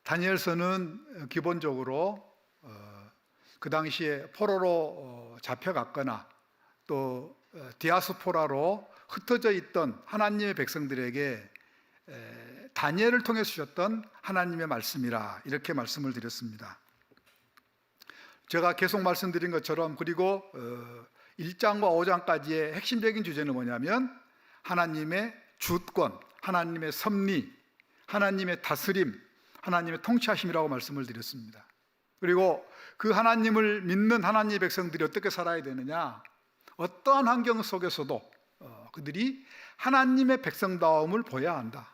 다니엘서는 기본적으로 그 당시에 포로로 잡혀갔거나 또 디아스포라로 흩어져 있던 하나님의 백성들에게 다니엘을 통해 주셨던 하나님의 말씀이라 이렇게 말씀을 드렸습니다. 제가 계속 말씀드린 것처럼 그리고 1장과 5장까지의 핵심적인 주제는 뭐냐면 하나님의 주권, 하나님의 섭리, 하나님의 다스림, 하나님의 통치하심이라고 말씀을 드렸습니다. 그리고 그 하나님을 믿는 하나님의 백성들이 어떻게 살아야 되느냐, 어떠한 환경 속에서도 그들이 하나님의 백성다움을 보여야 한다.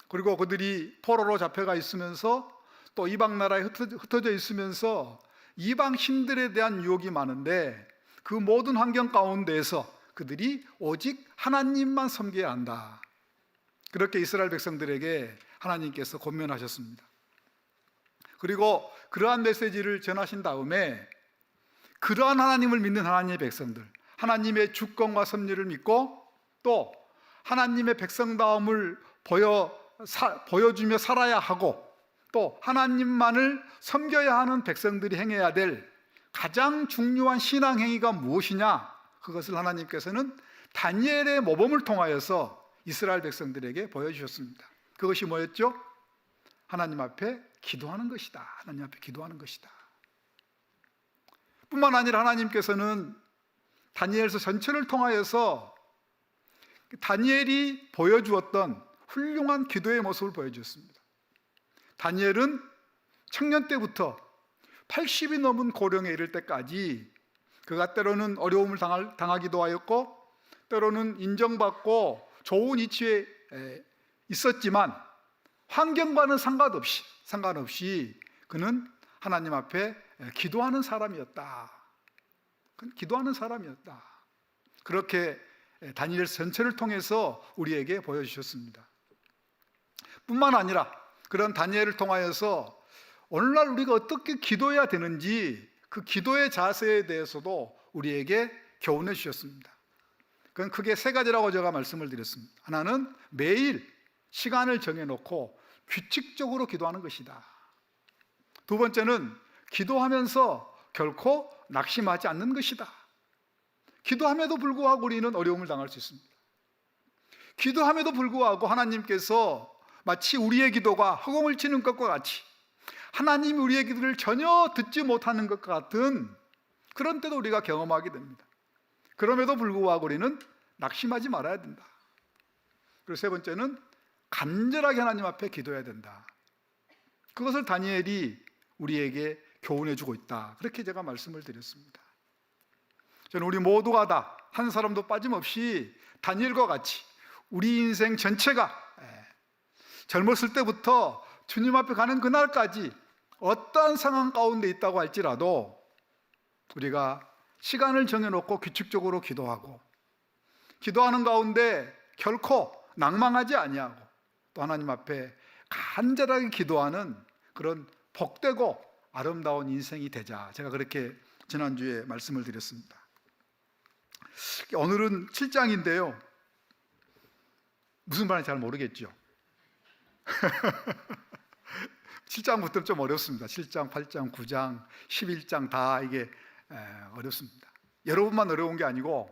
그리고 그들이 포로로 잡혀가 있으면서 또 이방 나라에 흩어져 있으면서 이방 신들에 대한 유혹이 많은데 그 모든 환경 가운데에서 그들이 오직 하나님만 섬겨야 한다. 그렇게 이스라엘 백성들에게 하나님께서 권면하셨습니다. 그리고 그러한 메시지를 전하신 다음에 그러한 하나님을 믿는 하나님의 백성들, 하나님의 주권과 섭리를 믿고 또 하나님의 백성다움을 보여주며 살아야 하고 또 하나님만을 섬겨야 하는 백성들이 행해야 될 가장 중요한 신앙행위가 무엇이냐, 그것을 하나님께서는 다니엘의 모범을 통하여서 이스라엘 백성들에게 보여주셨습니다. 그것이 뭐였죠? 하나님 앞에 기도하는 것이다. 하나님 앞에 기도하는 것이다. 뿐만 아니라 하나님께서는 다니엘서 전체를 통하여서 다니엘이 보여주었던 훌륭한 기도의 모습을 보여주었습니다. 다니엘은 청년 때부터 80이 넘은 고령에 이를 때까지 그가 때로는 어려움을 당하기도 하였고 때로는 인정받고 좋은 위치에 있었지만 환경과는 상관없이 그는 하나님 앞에 기도하는 사람이었다. 기도하는 사람이었다. 그렇게 다니엘 전체를 통해서 우리에게 보여주셨습니다. 뿐만 아니라 그런 다니엘을 통하여서 오늘날 우리가 어떻게 기도해야 되는지 그 기도의 자세에 대해서도 우리에게 교훈해 주셨습니다. 그건 크게 세 가지라고 제가 말씀을 드렸습니다. 하나는 매일 시간을 정해놓고 규칙적으로 기도하는 것이다. 두 번째는 기도하면서 결코 낙심하지 않는 것이다. 기도함에도 불구하고 우리는 어려움을 당할 수 있습니다. 기도함에도 불구하고 하나님께서 마치 우리의 기도가 허공을 치는 것과 같이 하나님이 우리의 기도를 전혀 듣지 못하는 것과 같은 그런 때도 우리가 경험하게 됩니다. 그럼에도 불구하고 우리는 낙심하지 말아야 된다. 그리고 세 번째는 간절하게 하나님 앞에 기도해야 된다. 그것을 다니엘이 우리에게 교훈해 주고 있다. 그렇게 제가 말씀을 드렸습니다. 저는 우리 모두가 다 한 사람도 빠짐없이 다니엘과 같이 우리 인생 전체가 젊었을 때부터 주님 앞에 가는 그날까지 어떠한 상황 가운데 있다고 할지라도 우리가 시간을 정해놓고 규칙적으로 기도하고 기도하는 가운데 결코 낭망하지 아니하고 또 하나님 앞에 간절하게 기도하는 그런 복되고 아름다운 인생이 되자. 제가 그렇게 지난주에 말씀을 드렸습니다. 오늘은 7장인데요. 무슨 말인지 잘 모르겠죠. 7장부터 좀 어렵습니다. 7장, 8장, 9장, 11장 다 이게 어렵습니다. 여러분만 어려운 게 아니고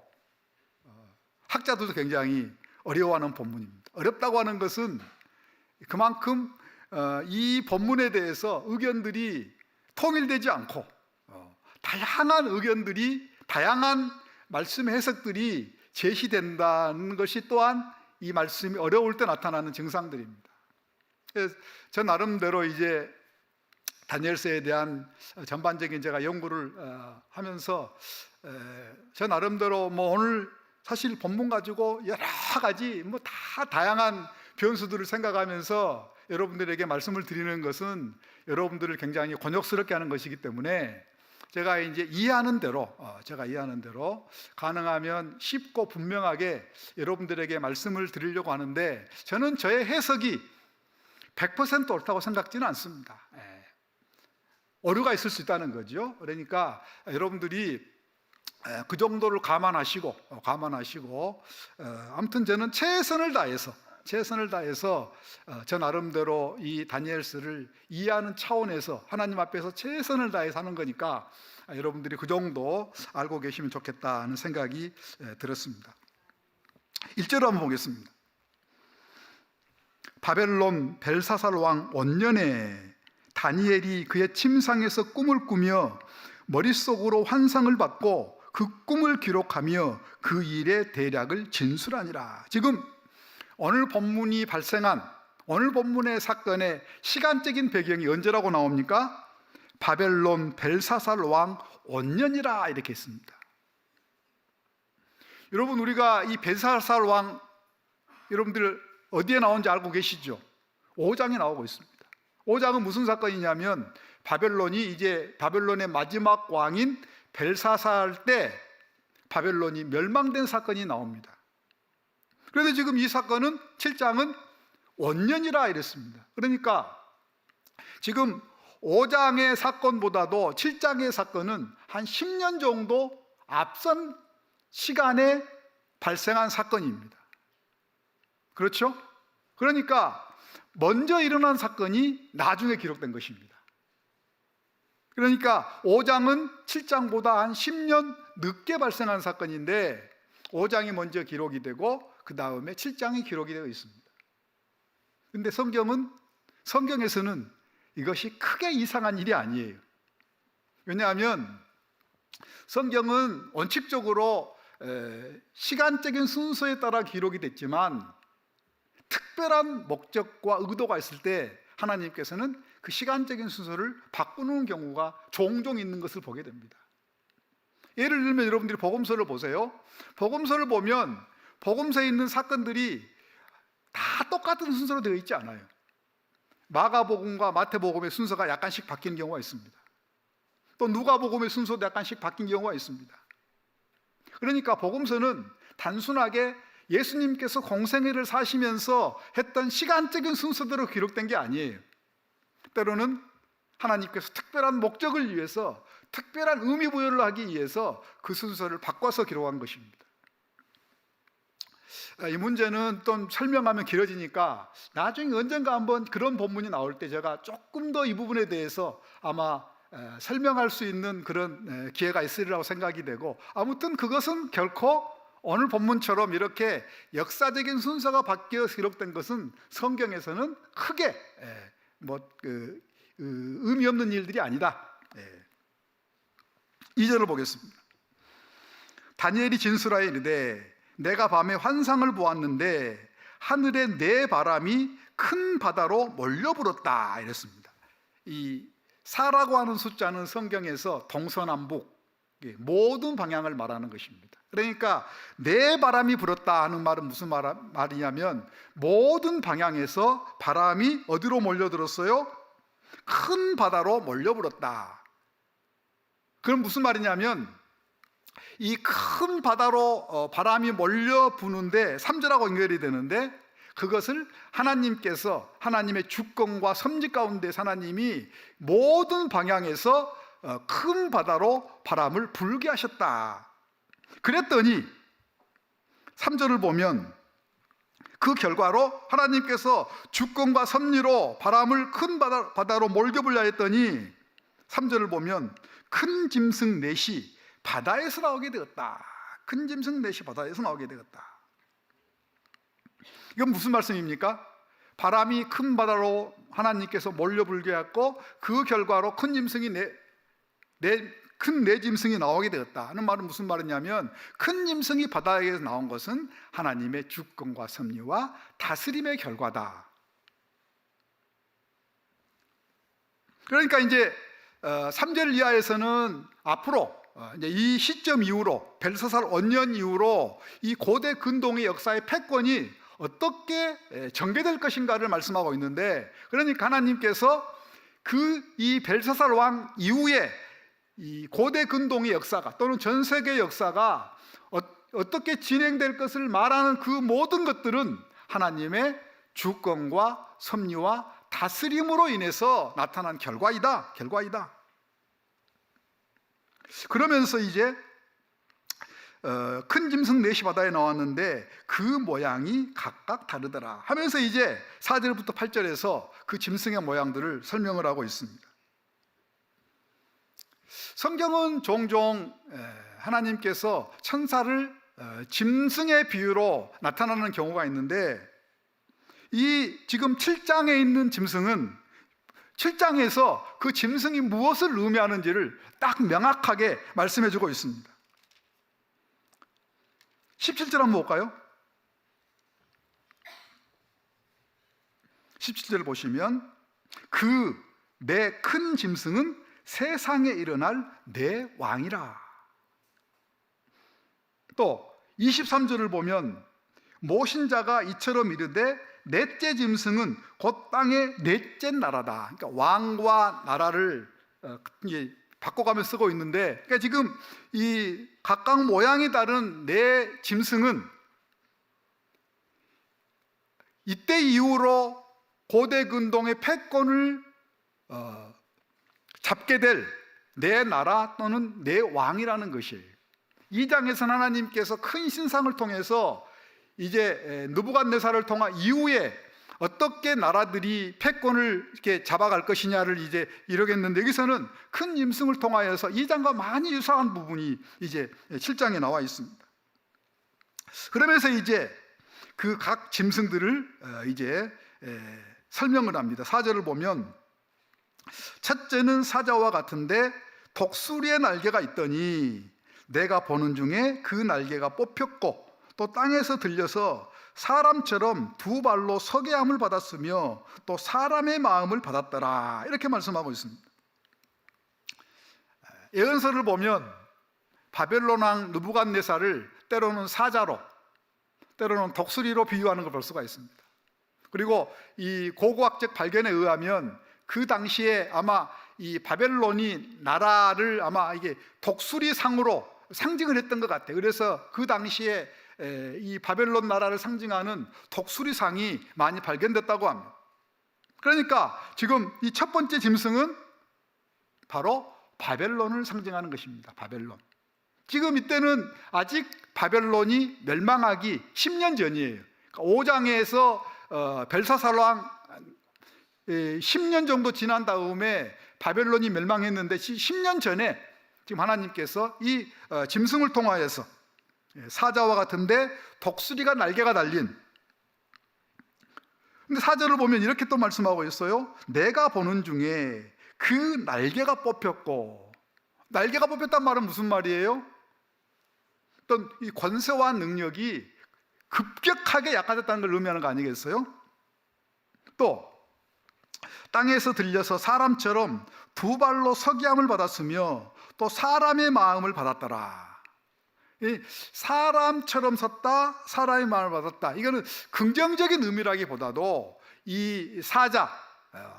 학자들도 굉장히 어려워하는 본문입니다. 어렵다고 하는 것은 그만큼 이 본문에 대해서 의견들이 통일되지 않고 다양한 의견들이, 다양한 말씀의 해석들이 제시된다는 것이 또한 이 말씀이 어려울 때 나타나는 증상들입니다. 저 나름대로 이제 다니엘서에 대한 전반적인 제가 연구를 하면서 저 나름대로 오늘 사실 본문 가지고 여러 가지 다 다양한 변수들을 생각하면서 여러분들에게 말씀을 드리는 것은 여러분들을 굉장히 곤욕스럽게 하는 것이기 때문에 제가 이제 이해하는 대로 가능하면 쉽고 분명하게 여러분들에게 말씀을 드리려고 하는데 저는 저의 해석이 100% 옳다고 생각지는 않습니다. 오류가 있을 수 있다는 거죠. 그러니까 여러분들이 그 정도를 감안하시고 아무튼 저는 최선을 다해서 최선을 다해서 저 나름대로 이 다니엘서를 이해하는 차원에서 하나님 앞에서 최선을 다해서 하는 거니까 여러분들이 그 정도 알고 계시면 좋겠다는 생각이 들었습니다. 1절을 한번 보겠습니다. 바벨론 벨사살 왕 원년에 다니엘이 그의 침상에서 꿈을 꾸며 머릿속으로 환상을 받고 그 꿈을 기록하며 그 일의 대략을 진술하니라. 지금 오늘 본문이 발생한 오늘 본문의 사건의 시간적인 배경이 언제라고 나옵니까? 바벨론 벨사살 왕 원년이라 이렇게 했습니다. 여러분, 우리가 이 벨사살 왕 여러분들 어디에 나온지 알고 계시죠? 5장에 나오고 있습니다. 5장은 무슨 사건이냐면 바벨론이 이제 바벨론의 마지막 왕인 벨사살 때 바벨론이 멸망된 사건이 나옵니다. 그런데 지금 이 사건은 7장은 원년이라 이랬습니다. 그러니까 지금 5장의 사건보다도 7장의 사건은 한 10년 정도 앞선 시간에 발생한 사건입니다. 그렇죠? 그러니까 먼저 일어난 사건이 나중에 기록된 것입니다. 그러니까 5장은 7장보다 한 10년 늦게 발생한 사건인데 5장이 먼저 기록이 되고 그 다음에 7장이 기록이 되어 있습니다. 그런데 성경에서는 이것이 크게 이상한 일이 아니에요. 왜냐하면 성경은 원칙적으로 시간적인 순서에 따라 기록이 됐지만 특별한 목적과 의도가 있을 때 하나님께서는 그 시간적인 순서를 바꾸는 경우가 종종 있는 것을 보게 됩니다. 예를 들면 여러분들이 복음서를 보세요. 복음서를 보면 복음서에 있는 사건들이 다 똑같은 순서로 되어 있지 않아요. 마가복음과 마태복음의 순서가 약간씩 바뀌는 경우가 있습니다. 또 누가복음의 순서도 약간씩 바뀐 경우가 있습니다. 그러니까 복음서는 단순하게 예수님께서 공생애를 사시면서 했던 시간적인 순서대로 기록된 게 아니에요. 때로는 하나님께서 특별한 목적을 위해서 특별한 의미 부여를 하기 위해서 그 순서를 바꿔서 기록한 것입니다. 이 문제는 좀 설명하면 길어지니까 나중에 언젠가 한번 그런 본문이 나올 때 제가 조금 더 이 부분에 대해서 아마 설명할 수 있는 그런 기회가 있으리라고 생각이 되고, 아무튼 그것은 결코 오늘 본문처럼 이렇게 역사적인 순서가 바뀌어 기록된 것은 성경에서는 크게 의미 없는 일들이 아니다. 2절을 보겠습니다. 다니엘이 진술하여 이르되 내가 밤에 환상을 보았는데 하늘에 네 바람이 큰 바다로 몰려 불었다 이랬습니다. 이 4라고 하는 숫자는 성경에서 동서남북 모든 방향을 말하는 것입니다. 그러니까 네 바람이 불었다 하는 말은 무슨 말이냐면 모든 방향에서 바람이 어디로 몰려들었어요? 큰 바다로 몰려불었다. 그럼 무슨 말이냐면 이 큰 바다로 바람이 몰려 부는데 3절하고 연결이 되는데, 그것을 하나님께서 하나님의 주권과 섭리 가운데 하나님이 모든 방향에서 큰 바다로 바람을 불게 하셨다. 그랬더니 3절을 보면 그 결과로 하나님께서 주권과 섭리로 바람을 큰 바다로 몰겨불려 했더니 3절을 보면 큰 짐승 넷이 바다에서 나오게 되었다. 큰 짐승 넷이 바다에서 나오게 되었다. 이건 무슨 말씀입니까? 바람이 큰 바다로 하나님께서 몰려불게 했고 그 결과로 큰 짐승이 큰 네 짐승이 나오게 되었다 하는 말은 무슨 말이냐면, 큰 짐승이 바다에서 나온 것은 하나님의 주권과 섭리와 다스림의 결과다. 그러니까 이제 3절 이하에서는 앞으로 이제 이 시점 이후로 벨사살 원년 이후로 이 고대 근동의 역사의 패권이 어떻게 전개될 것인가를 말씀하고 있는데, 그러니까 하나님께서 이 벨사살 왕 이후에 이 고대 근동의 역사가 또는 전 세계 역사가 어떻게 진행될 것을 말하는 그 모든 것들은 하나님의 주권과 섭리와 다스림으로 인해서 나타난 결과이다. 그러면서 이제 큰 짐승 넷이 바다에 나왔는데 그 모양이 각각 다르더라 하면서 이제 4절부터 8절에서 그 짐승의 모양들을 설명을 하고 있습니다. 성경은 종종 하나님께서 천사를 짐승의 비유로 나타나는 경우가 있는데, 이 지금 7장에 있는 짐승은 7장에서 그 짐승이 무엇을 의미하는지를 딱 명확하게 말씀해 주고 있습니다. 17절 한번 볼까요? 17절 보시면 그 내 큰 짐승은 세상에 일어날 내 왕이라. 또 23절을 보면 모신자가 이처럼 이르되 넷째 짐승은 곧 땅의 넷째 나라다. 그러니까 왕과 나라를 바꿔가며 쓰고 있는데, 그러니까 지금 이 각각 모양이 다른 네 짐승은 이때 이후로 고대 근동의 패권을 잡게 될 내 나라 또는 내 왕이라는 것이에요. 2장에서는 하나님께서 큰 신상을 통해서 이제 느부갓네살을 통한 이후에 어떻게 나라들이 패권을 이렇게 잡아갈 것이냐를 이제 이러겠는데, 여기서는 큰 짐승을 통하여서 2장과 많이 유사한 부분이 이제 7장에 나와 있습니다. 그러면서 이제 그 각 짐승들을 이제 설명을 합니다. 4절을 보면 첫째는 사자와 같은데 독수리의 날개가 있더니 내가 보는 중에 그 날개가 뽑혔고 또 땅에서 들려서 사람처럼 두 발로 서게 함을 받았으며 또 사람의 마음을 받았더라. 이렇게 말씀하고 있습니다. 예언서를 보면 바벨론 왕 느부갓네살을 때로는 사자로, 때로는 독수리로 비유하는 걸 볼 수가 있습니다. 그리고 이 고고학적 발견에 의하면 그 당시에 아마 이 바벨론이 나라를 아마 이게 독수리상으로 상징을 했던 것 같아요. 그래서 그 당시에 이 바벨론 나라를 상징하는 독수리상이 많이 발견됐다고 합니다. 그러니까 지금 이 첫 번째 짐승은 바로 바벨론을 상징하는 것입니다. 바벨론. 지금 이때는 아직 바벨론이 멸망하기 10년 전이에요. 5장에서 벨사살 왕 10년 정도 지난 다음에 바벨론이 멸망했는데 10년 전에 지금 하나님께서 이 짐승을 통하여서 사자와 같은데 독수리가 날개가 달린, 근데 4절을 보면 이렇게 또 말씀하고 있어요. 내가 보는 중에 그 날개가 뽑혔고, 날개가 뽑혔단 말은 무슨 말이에요? 어떤 이 권세와 능력이 급격하게 약화됐다는 걸 의미하는 거 아니겠어요? 또 땅에서 들려서 사람처럼 두 발로 서게 함을 받았으며 또 사람의 마음을 받았더라. 사람처럼 섰다, 사람의 마음을 받았다. 이거는 긍정적인 의미라기보다도 이 사자,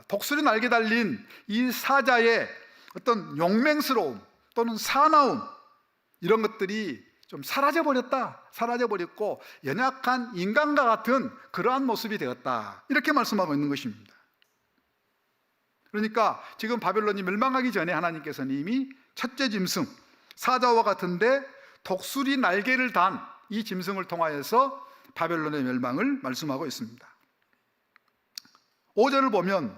독수리 날개 달린 이 사자의 어떤 용맹스러움 또는 사나움, 이런 것들이 좀 사라져버렸고 연약한 인간과 같은 그러한 모습이 되었다. 이렇게 말씀하고 있는 것입니다. 그러니까 지금 바벨론이 멸망하기 전에 하나님께서는 이미 첫째 짐승 사자와 같은데 독수리 날개를 단 이 짐승을 통하여서 바벨론의 멸망을 말씀하고 있습니다. 5절을 보면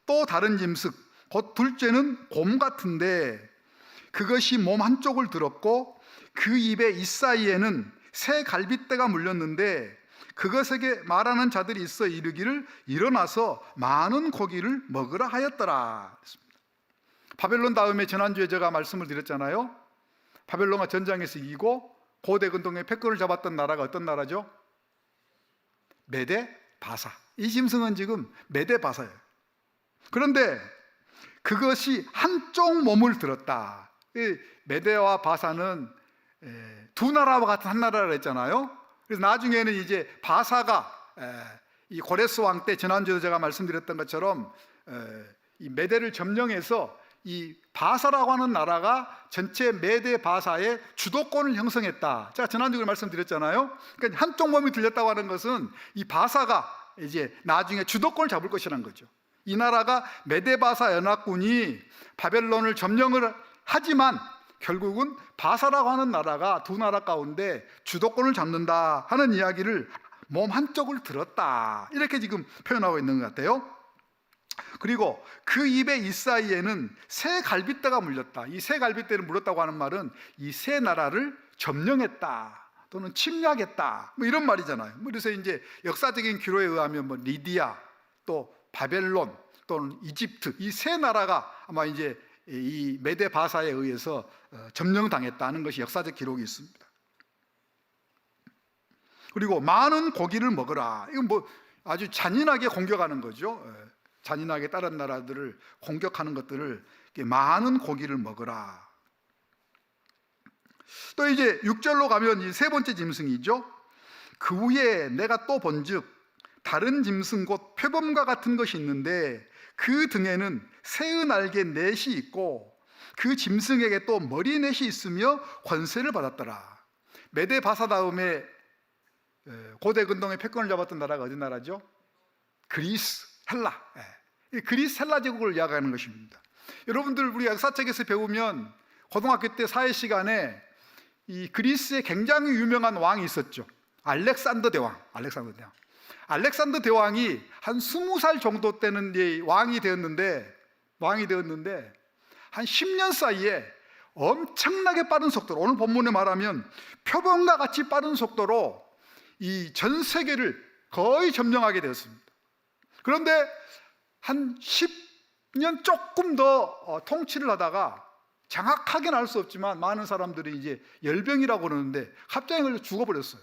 또 다른 짐승 곧 둘째는 곰 같은데 그것이 몸 한쪽을 들었고 그 입의 이사이에는 새 갈빗대가 물렸는데 그것에게 말하는 자들이 있어 이르기를 일어나서 많은 고기를 먹으라 하였더라. 바벨론 다음에 지난주에 제가 말씀을 드렸잖아요. 바벨론과 전장에서 이기고 고대 근동의 패권을 잡았던 나라가 어떤 나라죠? 메데 바사. 이 짐승은 지금 메데 바사예요. 그런데 그것이 한쪽 몸을 들었다. 메데와 바사는 두 나라와 같은 한 나라를 했잖아요. 그래서 나중에는 이제 바사가 이 고레스 왕 때 지난주에 제가 말씀드렸던 것처럼 이 메데를 점령해서 이 바사라고 하는 나라가 전체 메데 바사의 주도권을 형성했다. 제가 지난주에 말씀드렸잖아요. 그러니까 한쪽 몸이 들렸다고 하는 것은 이 바사가 이제 나중에 주도권을 잡을 것이라는 거죠. 이 나라가 메데 바사 연합군이 바벨론을 점령을 하지만 결국은 바사라고 하는 나라가 두 나라 가운데 주도권을 잡는다 하는 이야기를 몸 한쪽을 들었다, 이렇게 지금 표현하고 있는 것 같아요. 그리고 그 입의 이 사이에는 새 갈빗대가 물렸다. 이 새 갈빗대를 물었다고 하는 말은 이 새 나라를 점령했다 또는 침략했다, 뭐 이런 말이잖아요. 그래서 이제 역사적인 기록에 의하면 뭐 리디아, 또 바벨론, 또는 이집트, 이 세 나라가 아마 이제 이 메데 바사에 의해서 점령당했다는 것이 역사적 기록이 있습니다. 그리고 많은 고기를 먹으라. 이건 뭐 아주 잔인하게 공격하는 거죠. 잔인하게 다른 나라들을 공격하는 것들을, 많은 고기를 먹으라. 또 이제 6절로 가면 이 세 번째 짐승이죠. 그 후에 내가 또 본즉 다른 짐승 곧 표범과 같은 것이 있는데 그 등에는 새의 날개 넷이 있고 그 짐승에게 또 머리 넷이 있으며 권세를 받았더라. 메데 바사 다음에 고대 근동의 패권을 잡았던 나라가 어디 나라죠? 그리스, 헬라. 그리스 헬라 제국을 이야기하는 것입니다. 여러분들 우리 역사책에서 배우면 고등학교 때 사회 시간에 이 그리스에 굉장히 유명한 왕이 있었죠. 알렉산더 대왕. 알렉산더 대왕이 한 20살 정도 때는 왕이 되었는데 한 10년 사이에 엄청나게 빠른 속도로, 오늘 본문에 말하면 표범과 같이 빠른 속도로 이 전 세계를 거의 점령하게 되었습니다. 그런데 한 10년 조금 더 통치를 하다가, 정확하게는 알 수 없지만 많은 사람들이 이제 열병이라고 그러는데 갑자기 걸려 죽어버렸어요.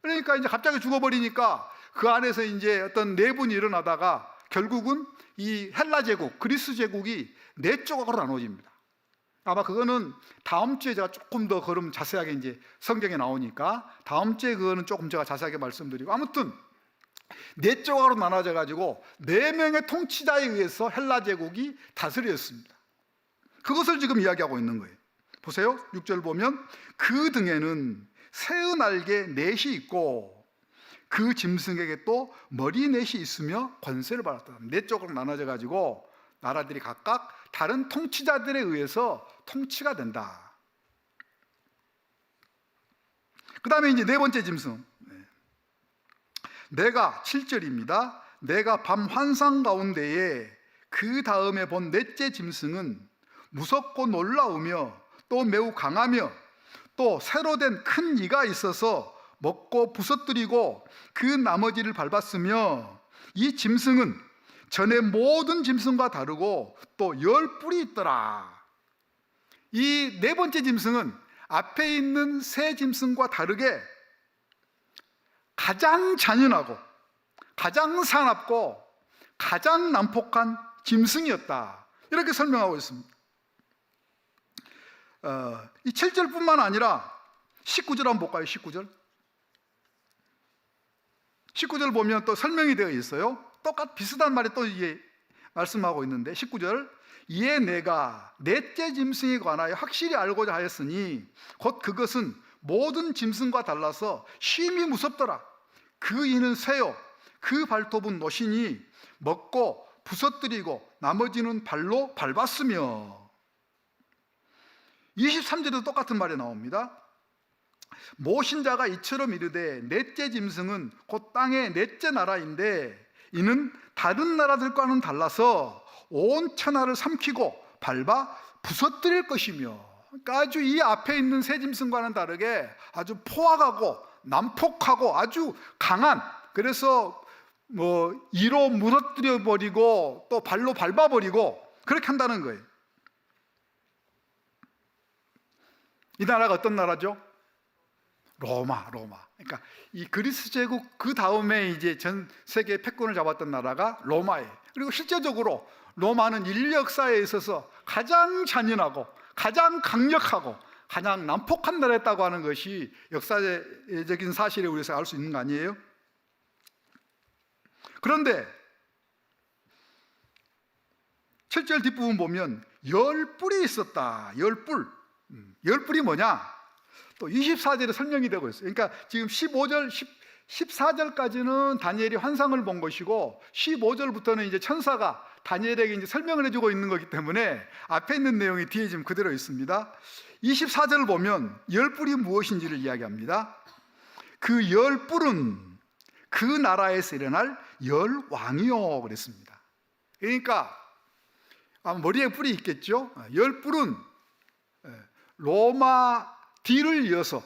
그러니까 이제 갑자기 죽어버리니까 그 안에서 이제 어떤 내분이 일어나다가 결국은 이 헬라 제국, 그리스 제국이 네 조각으로 나눠집니다. 아마 그거는 다음 주에 제가 조금 더 그럼 자세하게 이제 성경에 나오니까 다음 주에 그거는 조금 제가 자세하게 말씀드리고, 아무튼 네 조각으로 나눠져 가지고 네 명의 통치자에 의해서 헬라 제국이 다스렸습니다. 그것을 지금 이야기하고 있는 거예요. 보세요. 6절 보면 그 등에는 새의 날개 넷이 있고 그 짐승에게 또 머리 넷이 있으며 권세를 받았다. 네 쪽으로 나눠져 가지고 나라들이 각각 다른 통치자들에 의해서 통치가 된다. 그 다음에 이제 네 번째 짐승, 내가 7절입니다. 내가 밤 환상 가운데에 그 다음에 본 넷째 짐승은 무섭고 놀라우며 또 매우 강하며 또 새로 된 큰 이가 있어서 먹고 부서뜨리고 그 나머지를 밟았으며 이 짐승은 전에 모든 짐승과 다르고 또 10뿔이 있더라. 이 네 번째 짐승은 앞에 있는 세 짐승과 다르게 가장 잔인하고 가장 사납고 가장 난폭한 짐승이었다, 이렇게 설명하고 있습니다. 이 7절뿐만 아니라 19절 한번 볼까요? 19절 보면 또 설명이 되어 있어요. 비슷한 말이 또 이게 말씀하고 있는데 19절, 이에 내가 넷째 짐승에 관하여 확실히 알고자 하였으니 곧 그것은 모든 짐승과 달라서 심히 무섭더라. 그 이는 새요 그 발톱은 노시니 먹고 부서뜨리고 나머지는 발로 밟았으며. 23절에도 똑같은 말이 나옵니다. 모신자가 이처럼 이르되 넷째 짐승은 곧 땅의 넷째 나라인데 이는 다른 나라들과는 달라서 온 천하를 삼키고 밟아 부서뜨릴 것이며. 그러니까 아주 이 앞에 있는 새 짐승과는 다르게 아주 포악하고 난폭하고 아주 강한, 그래서 뭐 이로 무너뜨려 버리고 또 발로 밟아 버리고 그렇게 한다는 거예요. 이 나라가 어떤 나라죠? 로마. 그러니까 이 그리스 제국 그 다음에 이제 전 세계 패권을 잡았던 나라가 로마예요. 그리고 실제적으로 로마는 인류 역사에 있어서 가장 잔인하고 가장 강력하고 가장 난폭한 나라였다고 하는 것이 역사적인 사실에 우리가 알 수 있는 거 아니에요? 그런데 7절 뒷부분 보면 10뿔이 있었다. 10뿔. 10뿔이 뭐냐? 또 24절에 설명이 되고 있어요. 그러니까 지금 15절, 14절까지는 다니엘이 환상을 본 것이고 15절부터는 이제 천사가 다니엘에게 이제 설명을 해주고 있는 거기 때문에 앞에 있는 내용이 뒤에 지금 그대로 있습니다. 24절을 보면 열 뿔이 무엇인지를 이야기합니다. 그 열 뿔은 그 나라에서 일어날 열 왕이요 그랬습니다. 그러니까 머리에 뿔이 있겠죠. 열 뿔은 로마 D를 이어서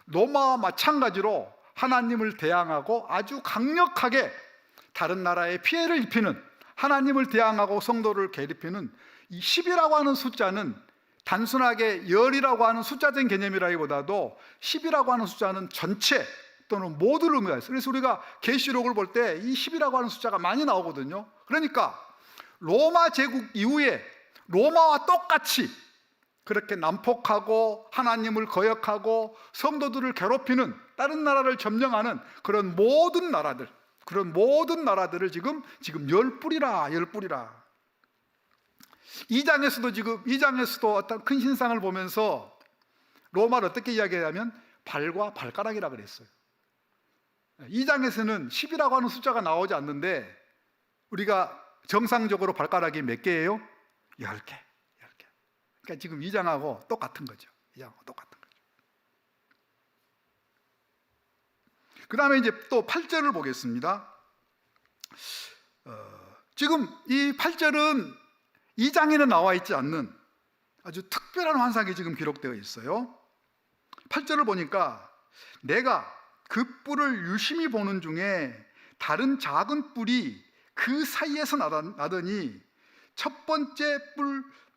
로마와 마찬가지로 하나님을 대항하고 아주 강력하게 다른 나라에 피해를 입히는, 하나님을 대항하고 성도를 괴롭히는 이 10이라고 하는 숫자는 단순하게 열이라고 하는 숫자적인 개념이라기보다도 10이라고 하는 숫자는 전체 또는 모두를 의미해요. 그래서 우리가 계시록을 볼 때 이 10이라고 하는 숫자가 많이 나오거든요. 그러니까 로마 제국 이후에 로마와 똑같이 그렇게 난폭하고 하나님을 거역하고 성도들을 괴롭히는, 다른 나라를 점령하는 그런 모든 나라들을 지금 열 뿔이라. 2장에서도 어떤 큰 신상을 보면서 로마를 어떻게 이야기하냐면 발과 발가락이라 그랬어요. 2장에서는 10이라고 하는 숫자가 나오지 않는데 우리가 정상적으로 발가락이 몇 개예요? 10개. 그러니까 지금 2장하고 똑같은 거죠. 2장하고 똑같은 거죠. 그 다음에 이제 또 8절을 보겠습니다. 지금 이 8절은 2장에는 나와 있지 않는 아주 특별한 환상이 지금 기록되어 있어요. 8절을 보니까 내가 그 뿔을 유심히 보는 중에 다른 작은 뿔이 그 사이에서 나더니 첫 번째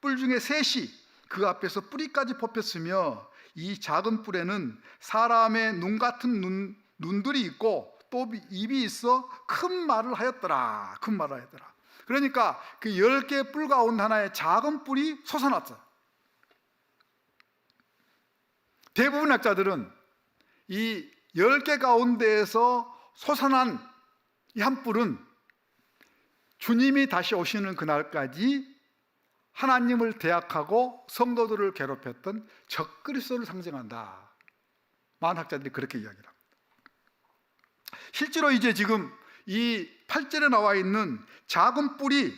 뿔 중에 셋이 그 앞에서 뿌리까지 뽑혔으며 이 작은 뿔에는 사람의 눈 같은 눈들이 있고 또 입이 있어 큰 말을 하였더라. 그러니까 그 10개의 뿔 가운데 하나의 작은 뿔이 솟아났어요. 대부분 학자들은 이 10개 가운데에서 솟아난 이 한 뿔은 주님이 다시 오시는 그날까지 하나님을 대적하고 성도들을 괴롭혔던 적그리스도를 상징한다. 많은 학자들이 그렇게 이야기를 합니다. 실제로 이제 지금 이 8절에 나와 있는 작은 뿔이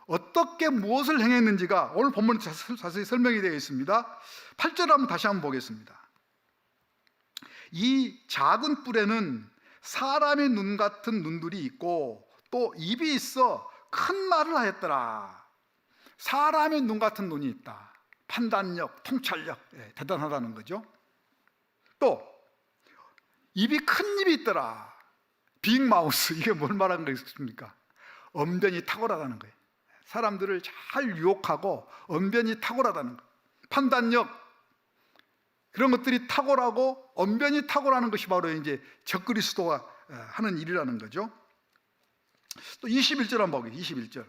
어떻게 무엇을 행했는지가 오늘 본문에 자세히 설명이 되어 있습니다. 8절 한번 다시 한번 보겠습니다. 이 작은 뿔에는 사람의 눈 같은 눈들이 있고 또 입이 있어 큰 말을 하였더라. 사람의 눈 같은 눈이 있다. 판단력, 통찰력, 대단하다는 거죠. 또 입이 큰 입이 있더라. 빅마우스, 이게 뭘 말하는 거겠습니까? 언변이 탁월하다는 거예요. 사람들을 잘 유혹하고 언변이 탁월하다는 거예요. 판단력, 그런 것들이 탁월하고 언변이 탁월하는 것이 바로 이제 적그리스도가 하는 일이라는 거죠. 또 21절 한번 보겠습니다. 21절.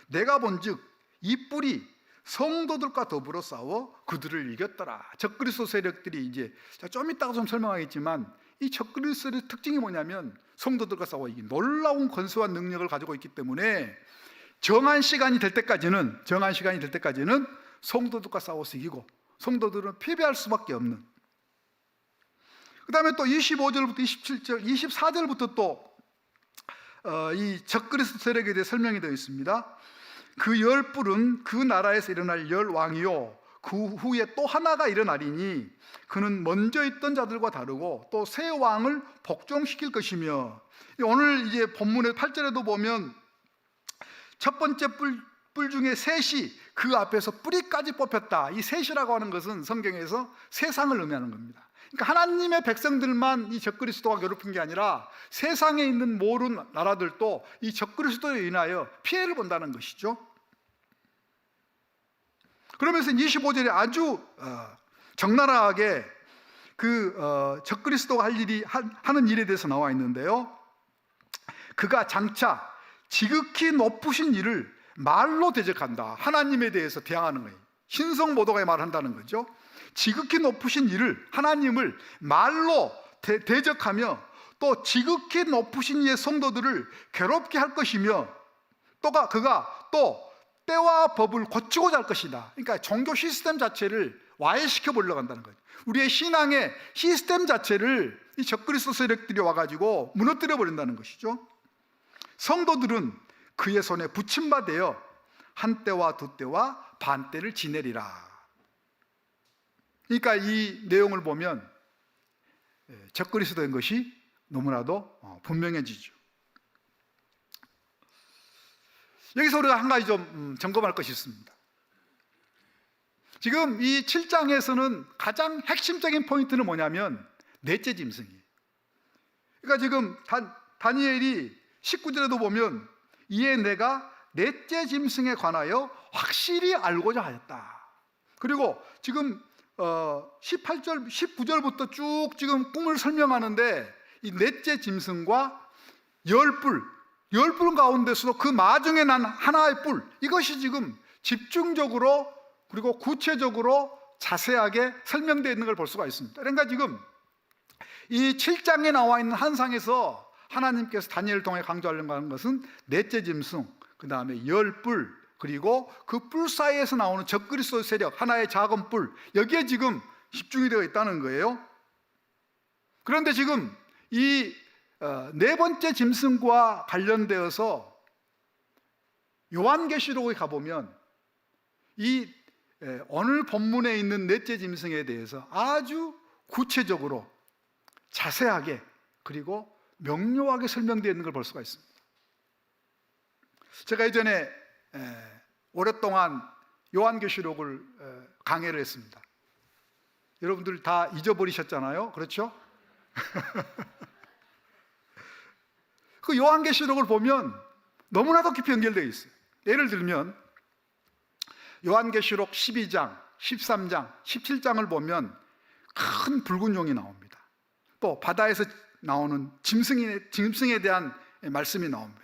내가 본즉 이 뿔이 성도들과 더불어 싸워 그들을 이겼더라. 적그리스도 세력들이 이제 좀 이따가 좀 설명하겠지만 이 적그리스도의 특징이 뭐냐면 성도들과 싸워 이긴 놀라운 권세와 능력을 가지고 있기 때문에 정한 시간이 될 때까지는 성도들과 싸워서 이기고 성도들은 패배할 수밖에 없는. 그 다음에 또 25절부터 27절, 24절부터 또 이 적그리스도 세력에 대해 설명이 되어 있습니다. 그 열 뿔은 그 나라에서 일어날 열 왕이요 그 후에 또 하나가 일어나리니 그는 먼저 있던 자들과 다르고 또 새 왕을 복종시킬 것이며, 오늘 이제 본문의 8절에도 보면 첫 번째 뿔 중에 셋이 그 앞에서 뿌리까지 뽑혔다. 이 셋이라고 하는 것은 성경에서 세상을 의미하는 겁니다. 그러니까 하나님의 백성들만 이 적그리스도가 괴롭힌 게 아니라 세상에 있는 모든 나라들도 이 적그리스도에 인하여 피해를 본다는 것이죠. 그러면서 25절에 아주 적나라하게 그 적그리스도가 하는 일에 대해서 나와 있는데요. 그가 장차 지극히 높으신 일을 말로 대적한다. 하나님에 대해서 대항하는 거예요. 신성모독의 말을 한다는 거죠. 지극히 높으신 일을, 하나님을 말로 대적하며 또 지극히 높으신 이의 성도들을 괴롭게 할 것이며 그가 또 때와 법을 고치고자 할 것이다. 그러니까 종교 시스템 자체를 와해시켜 보려고 한다는 거예요. 우리의 신앙의 시스템 자체를 이 적그리스도 세력들이 와가지고 무너뜨려 버린다는 것이죠. 성도들은 그의 손에 붙임바 되어 한때와 두때와 반때를 지내리라. 그러니까 이 내용을 보면 적그리스도인 것이 너무나도 분명해지죠. 여기서 우리가 한 가지 좀 점검할 것이 있습니다. 지금 이 7장에서는 가장 핵심적인 포인트는 뭐냐면 넷째 짐승이에요. 그러니까 지금 다니엘이 19절에도 보면 이에 내가 넷째 짐승에 관하여 확실히 알고자 하였다. 그리고 지금 18절, 19절부터 쭉 지금 꿈을 설명하는데 이 넷째 짐승과 열뿔 가운데서도 그 마중에 난 하나의 뿔, 이것이 지금 집중적으로 그리고 구체적으로 자세하게 설명되어 있는 걸 볼 수가 있습니다. 그러니까 지금 이 7장에 나와 있는 한상에서 하나님께서 다니엘을 통해 강조하려고 하는 것은 넷째 짐승, 그 다음에 열뿔, 그리고 그 뿔 사이에서 나오는 적그리스도 세력, 하나의 작은 뿔, 여기에 지금 집중이 되어 있다는 거예요. 그런데 지금 이 네 번째 짐승과 관련되어서 요한계시록에 가보면 이 오늘 본문에 있는 넷째 짐승에 대해서 아주 구체적으로 자세하게 그리고 명료하게 설명되어 있는 걸 볼 수가 있습니다. 제가 예전에 오랫동안 요한계시록을 강해를 했습니다. 여러분들 다 잊어버리셨잖아요. 그렇죠? 그 요한계시록을 보면 너무나도 깊이 연결되어 있어요. 예를 들면 요한계시록 12장, 13장, 17장을 보면 큰 붉은 용이 나옵니다. 또 바다에서 나오는 짐승에 대한 말씀이 나옵니다.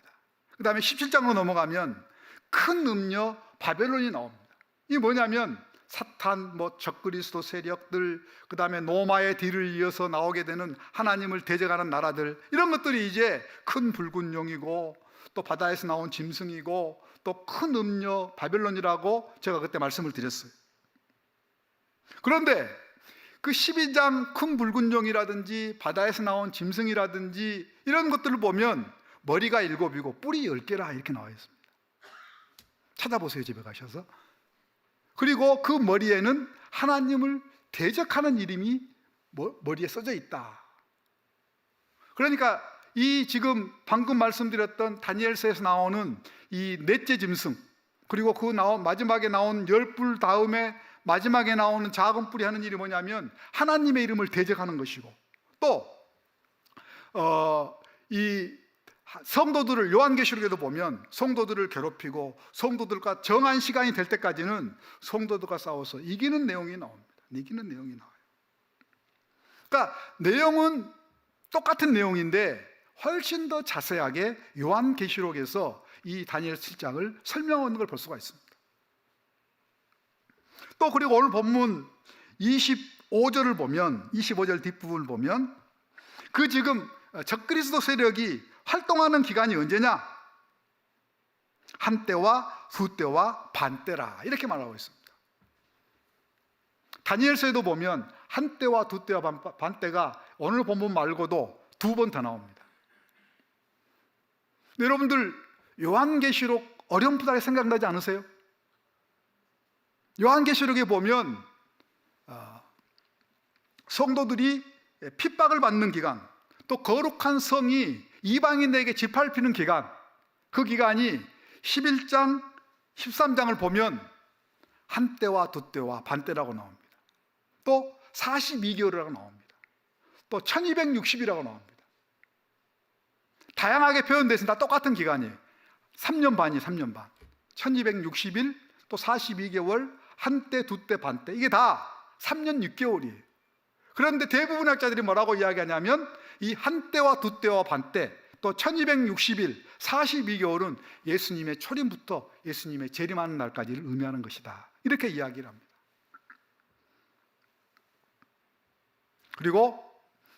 그 다음에 17장으로 넘어가면 큰 음녀 바벨론이 나옵니다. 이게 뭐냐면 사탄, 적그리스도 세력들, 그 다음에 노마의 뒤를 이어서 나오게 되는 하나님을 대적하는 나라들, 이런 것들이 이제 큰 붉은 용이고 또 바다에서 나온 짐승이고 또 큰 음녀 바벨론이라고 제가 그때 말씀을 드렸어요. 그런데 그 12장 큰 붉은 용이라든지 바다에서 나온 짐승이라든지 이런 것들을 보면 머리가 7이고 뿔이 10개라 이렇게 나와 있습니다. 찾아보세요, 집에 가셔서. 그리고 그 머리에는 하나님을 대적하는 이름이 머리에 써져 있다. 그러니까 이 지금 방금 말씀드렸던 다니엘서에서 나오는 이 넷째 짐승, 그리고 그 마지막에 나온 10뿔 다음에 마지막에 나오는 작은 뿔이 하는 일이 뭐냐면 하나님의 이름을 대적하는 것이고, 또 이 성도들을 요한계시록에도 보면 성도들을 괴롭히고 성도들과 정한 시간이 될 때까지는 성도들과 싸워서 이기는 내용이 나옵니다. 이기는 내용이 나와요. 그러니까 내용은 똑같은 내용인데 훨씬 더 자세하게 요한계시록에서 이 다니엘 7장을 설명하는 걸 볼 수가 있습니다. 또 그리고 오늘 본문 25절을 보면, 25절 뒷부분을 보면 그 지금 적그리스도 세력이 활동하는 기간이 언제냐? 한때와 두때와 반때라, 이렇게 말하고 있습니다. 다니엘서에도 보면 한때와 두때와 반때가 오늘 본문 말고도 2번 더 나옵니다. 여러분들 요한계시록 어렴풋하게 생각나지 않으세요? 요한계시록에 보면 성도들이 핍박을 받는 기간, 또 거룩한 성이 이방인에게 짓밟히는 기간, 그 기간이 11장, 13장을 보면 한때와 두때와 반때라고 나옵니다. 또 42개월이라고 나옵니다. 또 1260이라고 나옵니다. 다양하게 표현돼서 다 똑같은 기간이에요. 3년 반이 3년 반, 1260일, 또 42개월, 한때, 두때, 반때, 이게 다 3년 6개월이에요. 그런데 대부분의 학자들이 뭐라고 이야기하냐면 이 한때와 두때와 반때, 또 1260일, 42개월은 예수님의 초림부터 예수님의 재림하는 날까지를 의미하는 것이다, 이렇게 이야기를 합니다. 그리고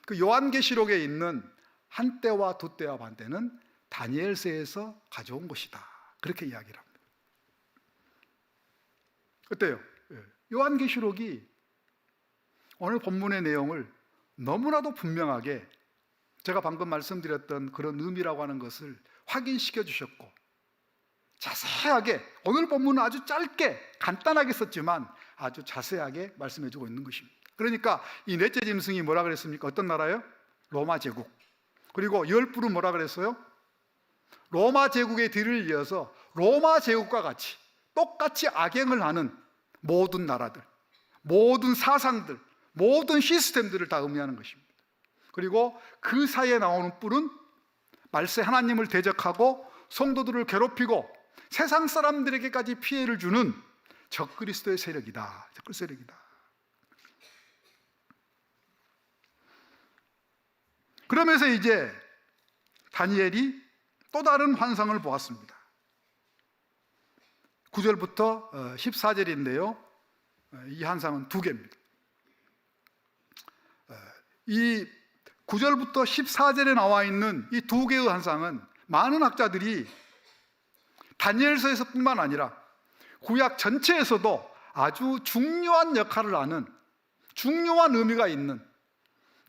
그 요한계시록에 있는 한때와 두때와 반때는 다니엘서에서 가져온 것이다, 그렇게 이야기를 합니다. 어때요? 요한계시록이 오늘 본문의 내용을 너무나도 분명하게 제가 방금 말씀드렸던 그런 의미라고 하는 것을 확인시켜 주셨고, 자세하게 오늘 본문은 아주 짧게 간단하게 썼지만 아주 자세하게 말씀해 주고 있는 것입니다. 그러니까 이 넷째 짐승이 뭐라 그랬습니까? 어떤 나라요? 로마 제국. 그리고 열 뿔은 뭐라 그랬어요? 로마 제국의 뒤를 이어서 로마 제국과 같이 똑같이 악행을 하는 모든 나라들, 모든 사상들, 모든 시스템들을 다 의미하는 것입니다. 그리고 그 사이에 나오는 뿔은 말세 하나님을 대적하고 성도들을 괴롭히고 세상 사람들에게까지 피해를 주는 적그리스도의 세력이다. 적그리스도의 세력이다. 그러면서 이제 다니엘이 또 다른 환상을 보았습니다. 9절부터 14절인데요. 이 환상은 두 개입니다. 이 9절부터 14절에 나와 있는 이 두 개의 환상은 많은 학자들이 다니엘서에서 뿐만 아니라 구약 전체에서도 아주 중요한 역할을 하는, 중요한 의미가 있는,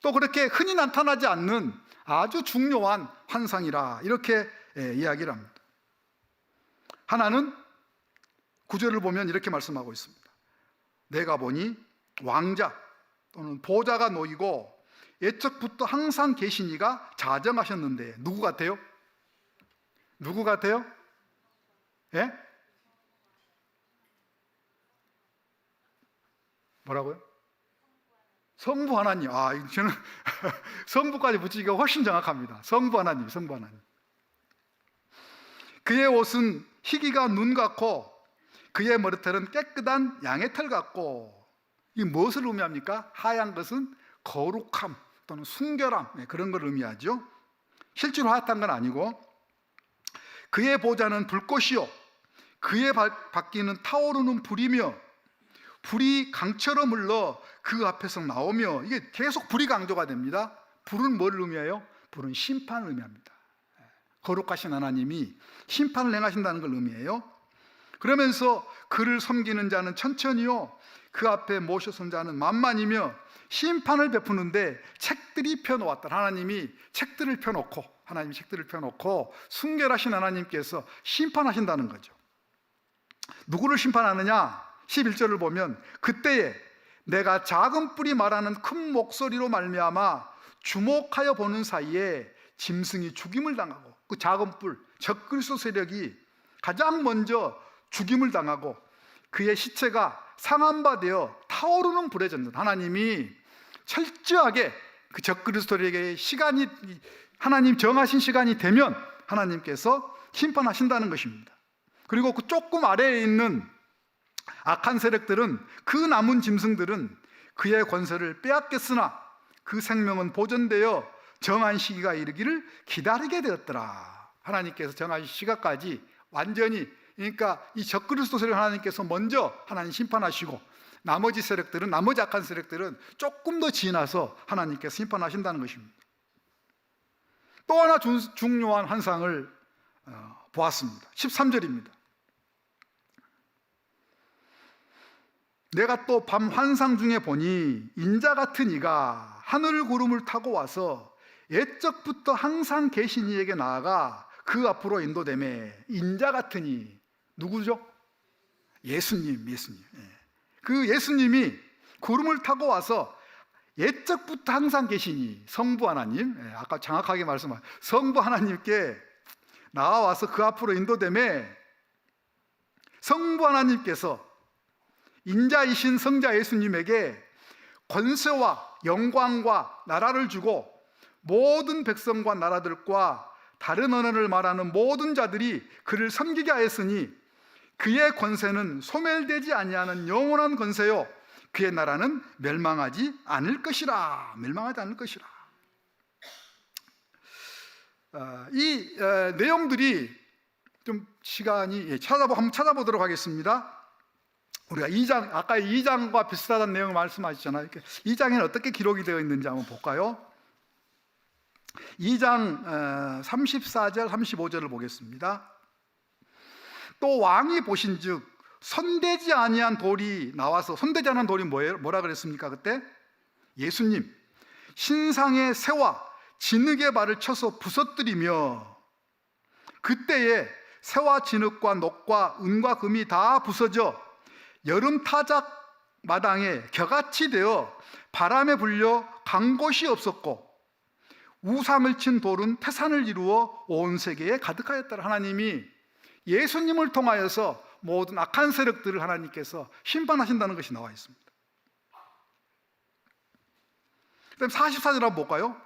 또 그렇게 흔히 나타나지 않는 아주 중요한 환상이라 이렇게 이야기를 합니다. 하나는 9절을 보면 이렇게 말씀하고 있습니다. 내가 보니 왕자 또는 보좌가 놓이고 옛적부터 항상 계신 이가 자정하셨는데, 누구 같아요? 누구 같아요? 예? 뭐라고요? 성부 하나님. 저는 성부까지 붙이기가 훨씬 정확합니다. 성부 하나님, 성부 하나님. 그의 옷은 희기가 눈 같고 그의 머리털은 깨끗한 양의 털 같고. 이 무엇을 의미합니까? 하얀 것은 거룩함 또는 순결함, 그런 걸 의미하죠. 실제로 하얗다는 건 아니고, 그의 보좌는 불꽃이요 그의 바퀴는 타오르는 불이며 불이 강처럼 흘러 그 앞에서 나오며. 이게 계속 불이 강조가 됩니다. 불은 뭘 의미해요? 불은 심판을 의미합니다. 거룩하신 하나님이 심판을 행하신다는 걸 의미해요. 그러면서 그를 섬기는 자는 천천히요 그 앞에 모셔선 자는 만만이며 심판을 베푸는데 책들이 펴놓았다. 하나님이 책들을 펴놓고 순결하신 하나님께서 심판하신다는 거죠. 누구를 심판하느냐? 11절을 보면 그때에 내가 작은 뿔이 말하는 큰 목소리로 말미암아 주목하여 보는 사이에 짐승이 죽임을 당하고, 그 작은 뿔, 적그리스도 세력이 가장 먼저 죽임을 당하고 그의 시체가 상한 바 되어 타오르는 불에 젖는다. 하나님이 철저하게 그 적그리스도에게 시간이, 하나님 정하신 시간이 되면 하나님께서 심판하신다는 것입니다. 그리고 그 조금 아래에 있는 악한 세력들은, 그 남은 짐승들은 그의 권세를 빼앗겼으나 그 생명은 보존되어 정한 시기가 이르기를 기다리게 되었더라. 하나님께서 정하신 시간까지 완전히, 그러니까 이 적그리스도 세력 하나님께서 먼저 하나님 심판하시고 나머지 세력들은, 나머지 악한 세력들은 조금 더 지나서 하나님께서 심판하신다는 것입니다. 또 하나 중요한 환상을 보았습니다. 13절입니다. 내가 또 밤 환상 중에 보니 인자 같은 이가 하늘 구름을 타고 와서 옛적부터 항상 계신 이에게 나아가 그 앞으로 인도되매. 인자 같은 이 누구죠? 예수님. 그 예수님이 구름을 타고 와서 옛적부터 항상 계시니, 성부 하나님, 아까 정확하게 말씀한 성부 하나님께 나와서 그 앞으로 인도되매 성부 하나님께서 인자이신 성자 예수님에게 권세와 영광과 나라를 주고 모든 백성과 나라들과 다른 언어를 말하는 모든 자들이 그를 섬기게 하였으니 그의 권세는 소멸되지 아니하는 영원한 권세요 그의 나라는 멸망하지 않을 것이라. 이 내용들이 좀 시간이 한번 찾아보도록 하겠습니다. 우리가 2장, 아까 2장과 비슷하다는 내용을 말씀하셨잖아요. 2장에는 어떻게 기록이 되어 있는지 한번 볼까요? 2장 34절 35절을 보겠습니다. 또 왕이 보신즉 손대지 아니한 돌이 나와서, 손대지 않은 돌이 뭐라 그랬습니까? 그때 예수님, 신상의 새와 진흙의 발을 쳐서 부서뜨리며 그때에 새와 진흙과 녹과 은과 금이 다 부서져 여름 타작 마당에 겨같이 되어 바람에 불려 간 곳이 없었고 우상을 친 돌은 태산을 이루어 온 세계에 가득하였더라. 하나님이 예수님을 통하여서 모든 악한 세력들을 하나님께서 심판하신다는 것이 나와 있습니다. 그다음 44절 한번 볼까요?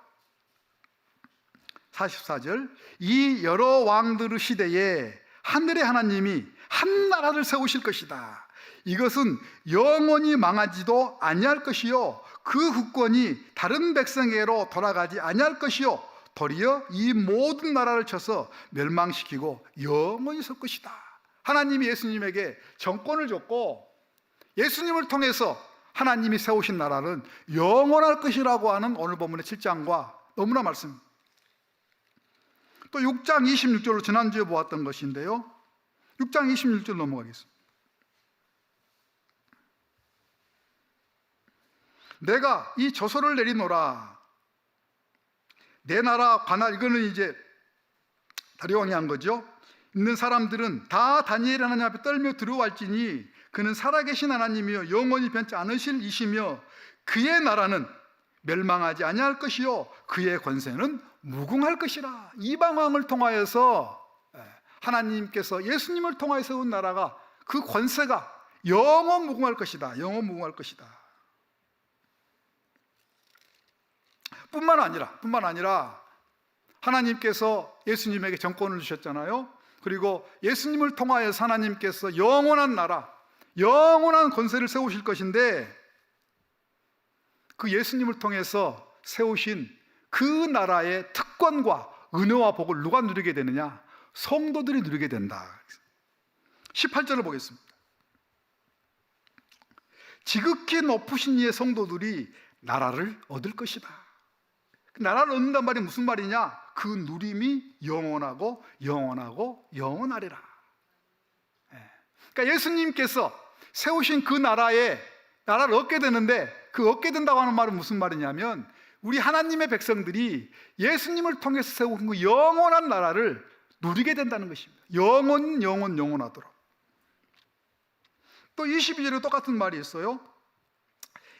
44절, 이 여러 왕들의 시대에 하늘의 하나님이 한 나라를 세우실 것이다. 이것은 영원히 망하지도 아니할 것이요 그 국권이 다른 백성에게로 돌아가지 아니할 것이요 도리어 이 모든 나라를 쳐서 멸망시키고 영원히 설 것이다. 하나님이 예수님에게 정권을 줬고 예수님을 통해서 하나님이 세우신 나라는 영원할 것이라고 하는 오늘 본문의 7장과 너무나 말씀. 또 6장 26절로 지난주에 보았던 것인데요, 6장 26절 넘어가겠습니다. 내가 이 저소를 내리노라. 내 나라 관할, 이거는 이제 다리왕이 한 거죠. 있는 사람들은 다 다니엘 하나님 앞에 떨며 두려워할지니 그는 살아계신 하나님이요 영원히 변치 않으실 이시며 그의 나라는 멸망하지 아니할 것이요 그의 권세는 무궁할 것이라. 이방왕을 통하여서 하나님께서 예수님을 통하여 세운 나라가, 그 권세가 영원 무궁할 것이다. 영원 무궁할 것이다. 뿐만 아니라 하나님께서 예수님에게 정권을 주셨잖아요. 그리고 예수님을 통하여서 하나님께서 영원한 나라, 영원한 권세를 세우실 것인데 그 예수님을 통해서 세우신 그 나라의 특권과 은혜와 복을 누가 누리게 되느냐? 성도들이 누리게 된다. 18절을 보겠습니다. 지극히 높으신 이의 성도들이 나라를 얻을 것이다. 나라를 얻는단 말이 무슨 말이냐? 그 누림이 영원하고 영원하고 영원하리라. 그러니까 예수님께서 세우신 그 나라를 얻게 되는데, 그 얻게 된다고 하는 말은 무슨 말이냐면 우리 하나님의 백성들이 예수님을 통해서 세운 그 영원한 나라를 누리게 된다는 것입니다. 영원하도록. 또 22절에 똑같은 말이 있어요.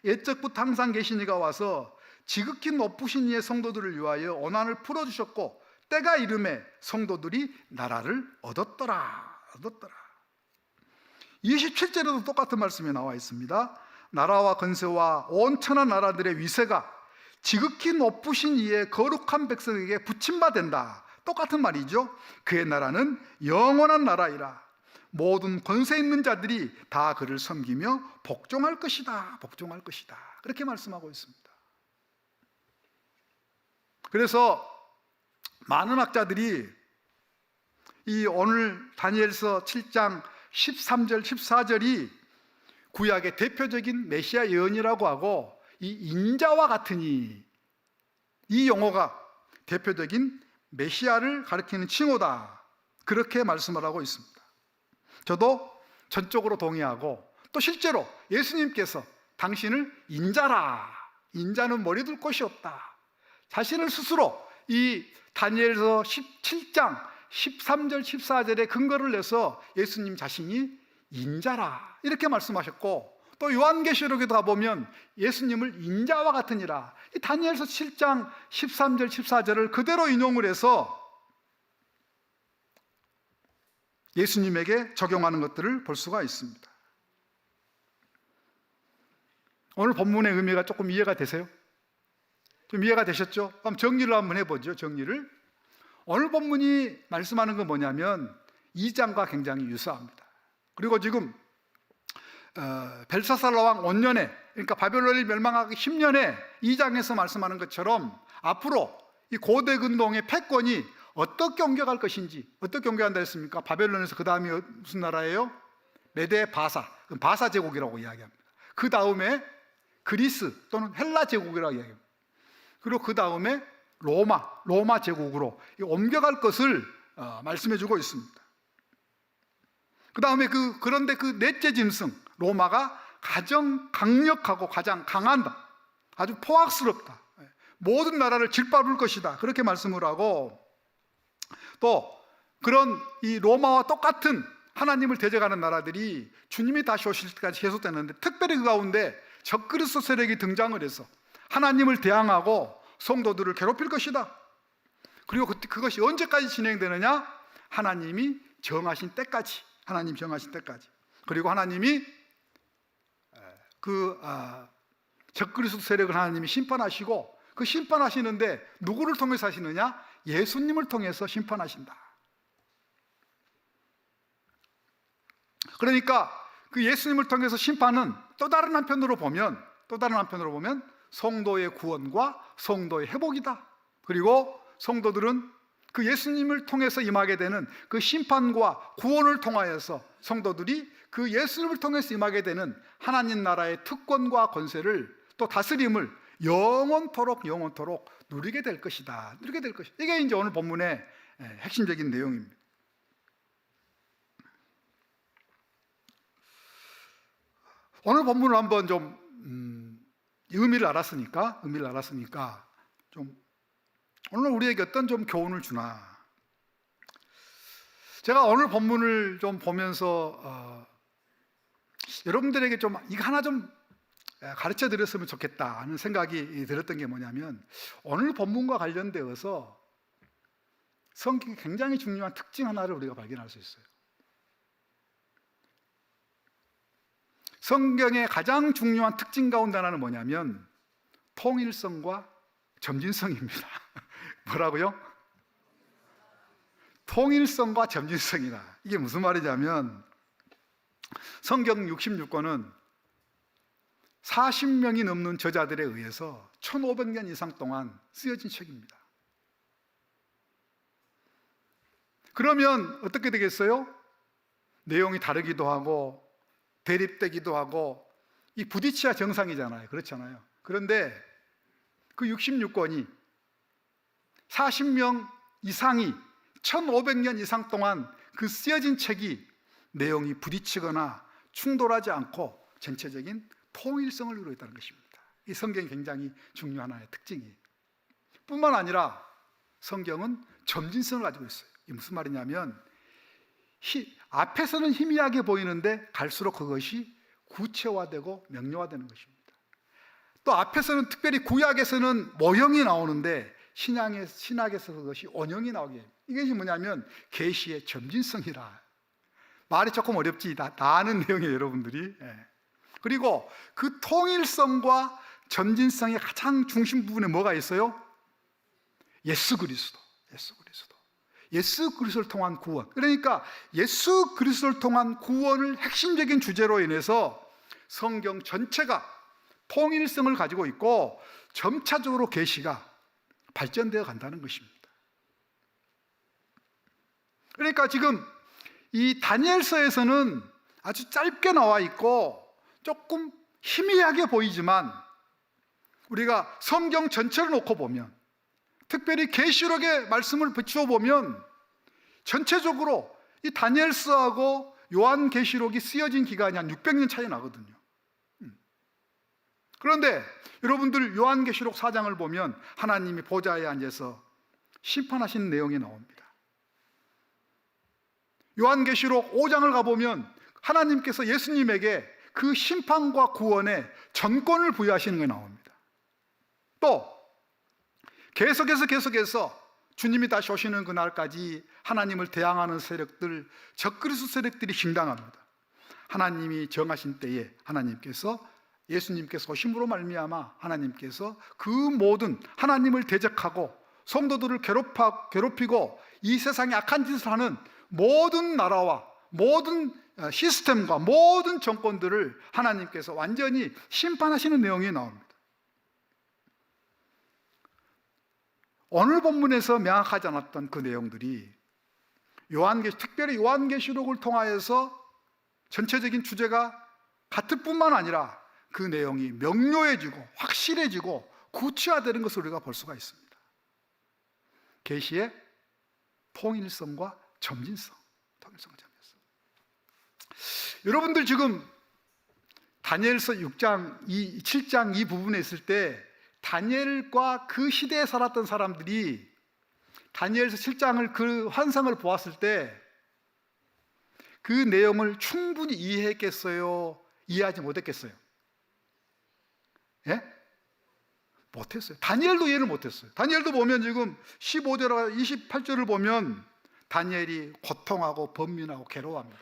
옛적부터 항상 계신 이가 와서 지극히 높으신 이의 성도들을 위하여 원한을 풀어주셨고 때가 이름에 성도들이 나라를 얻었더라. 27절에도 똑같은 말씀이 나와 있습니다. 나라와 건세와 온 천하 나라들의 위세가 지극히 높으신 이의 거룩한 백성에게 붙임받는다. 똑같은 말이죠. 그의 나라는 영원한 나라이라. 모든 권세 있는 자들이 다 그를 섬기며 복종할 것이다. 그렇게 말씀하고 있습니다. 그래서 많은 학자들이 이 오늘 다니엘서 7장 13절 14절이 구약의 대표적인 메시아 예언이라고 하고, 이 인자와 같으니, 이 용어가 대표적인 메시아를 가리키는 칭호다. 그렇게 말씀을 하고 있습니다. 저도 전적으로 동의하고, 또 실제로 예수님께서 당신을 인자라, 인자는 머리 둘 곳이 없다, 자신을 스스로 이 다니엘서 17장 13절 14절에 근거를 내서 예수님 자신이 인자라 이렇게 말씀하셨고, 또 요한계시록에 가보면 예수님을 인자와 같으니라, 이 다니엘서 7장 13절 14절을 그대로 인용을 해서 예수님에게 적용하는 것들을 볼 수가 있습니다. 오늘 본문의 의미가 조금 이해가 되세요? 좀 이해가 되셨죠? 그럼 정리를 한번 해보죠. 정리를. 오늘 본문이 말씀하는 건 뭐냐면 2장과 굉장히 유사합니다. 그리고 지금 벨사살 왕 5년에, 그러니까 바벨론이 멸망하기 10년에 2장에서 말씀하는 것처럼 앞으로 이 고대 근동의 패권이 어떻게 옮겨갈 것인지, 어떻게 옮겨간다 했습니까? 바벨론에서 그 다음이 무슨 나라예요? 메데 바사, 바사 제국이라고 이야기합니다. 그 다음에 그리스 또는 헬라 제국이라고 이야기합니다. 그리고 그 다음에 로마 제국으로 옮겨갈 것을 말씀해 주고 있습니다. 그 다음에 그런데 그 넷째 짐승 로마가 가장 강력하고 가장 강한 아주 포악스럽다. 모든 나라를 짓밟을 것이다. 그렇게 말씀을 하고, 또 그런 이 로마와 똑같은 하나님을 대적하는 나라들이 주님이 다시 오실 때까지 계속되는데, 특별히 그 가운데 적그리스도 세력이 등장을 해서 하나님을 대항하고 성도들을 괴롭힐 것이다. 그리고 그것이 언제까지 진행되느냐? 하나님이 정하신 때까지. 하나님 정하신 때까지. 그리고 하나님이 적그리스도 세력을 하나님이 심판하시고, 그 심판하시는데 누구를 통해서 하시느냐? 예수님을 통해서 심판하신다. 그러니까 그 예수님을 통해서 심판은 또 다른 한편으로 보면 성도의 구원과 성도의 회복이다. 그리고 성도들은 그 예수님을 통해서 임하게 되는 그 심판과 구원을 통하여서 성도들이 그 예수님을 통해서 임하게 되는 하나님 나라의 특권과 권세를, 또 다스림을 영원토록 누리게 될 것이다. 이게 이제 오늘 본문의 핵심적인 내용입니다. 오늘 본문을 한번 좀 의미를 알았으니까 좀 오늘 우리에게 어떤 좀 교훈을 주나. 제가 오늘 본문을 좀 보면서 여러분들에게 좀 이거 하나 좀 가르쳐 드렸으면 좋겠다 하는 생각이 들었던 게 뭐냐면, 오늘 본문과 관련되어서 성경의 굉장히 중요한 특징 하나를 우리가 발견할 수 있어요. 성경의 가장 중요한 특징 가운데 하나는 뭐냐면 통일성과 점진성입니다. 뭐라고요? 통일성과 점진성이다. 이게 무슨 말이냐면, 성경 66권은 40명이 넘는 저자들에 의해서 1500년 이상 동안 쓰여진 책입니다. 그러면 어떻게 되겠어요? 내용이 다르기도 하고 대립되기도 하고, 이 부딪혀야 정상이잖아요. 그렇잖아요. 그런데 그 66권이 40명 이상이 1500년 이상 동안 그 쓰여진 책이 내용이 부딪히거나 충돌하지 않고 전체적인 통일성을 이루고 있다는 것입니다. 이 성경이 굉장히 중요한 하나의 특징이에요. 뿐만 아니라 성경은 점진성을 가지고 있어요. 이게 무슨 말이냐면, 앞에서는 희미하게 보이는데 갈수록 그것이 구체화되고 명료화되는 것입니다. 또 앞에서는, 특별히 구약에서는 모형이 나오는데 신약에서 그것이 원형이 나오게 해요. 이것이 뭐냐면 계시의 점진성이라. 말이 조금 어렵지, 다 아는 내용이에요, 여러분들이. 그리고 그 통일성과 점진성의 가장 중심 부분에 뭐가 있어요? 예수 그리스도를 통한 구원. 그러니까 예수 그리스도를 통한 구원을 핵심적인 주제로 인해서 성경 전체가 통일성을 가지고 있고 점차적으로 계시가 발전되어 간다는 것입니다. 그러니까 지금 이 다니엘서에서는 아주 짧게 나와 있고 조금 희미하게 보이지만, 우리가 성경 전체를 놓고 보면, 특별히 계시록의 말씀을 비추어 보면 전체적으로 이 다니엘서하고 요한계시록이 쓰여진 기간이 한 600년 차이 나거든요. 그런데 여러분들 요한계시록 4장을 보면 하나님이 보좌에 앉아서 심판하신 내용이 나옵니다. 요한계시록 5장을 가보면 하나님께서 예수님에게 그 심판과 구원의 전권을 부여하시는 게 나옵니다. 또 계속해서 주님이 다시 오시는 그날까지 하나님을 대항하는 세력들, 적그리스도 세력들이 신당합니다. 하나님이 정하신 때에 예수님께서 오심으로 말미암아 하나님께서 그 모든 하나님을 대적하고 성도들을 괴롭히고 이 세상에 악한 짓을 하는 모든 나라와 모든 시스템과 모든 정권들을 하나님께서 완전히 심판하시는 내용이 나옵니다. 오늘 본문에서 명확하지 않았던 그 내용들이 특별히 요한계시록을 통하여서 전체적인 주제가 같을 뿐만 아니라 그 내용이 명료해지고 확실해지고 구체화되는 것을 우리가 볼 수가 있습니다. 계시의 통일성과 점진성. 여러분들 지금 다니엘서 7장 이 부분에 있을 때 다니엘과 그 시대에 살았던 사람들이 다니엘서 7장을 그 환상을 보았을 때 그 내용을 충분히 이해했겠어요? 이해하지 못했겠어요? 예? 못했어요. 다니엘도 이해를 못했어요. 다니엘도 보면 지금 15절과 28절을 보면 다니엘이 고통하고 번민하고 괴로워합니다.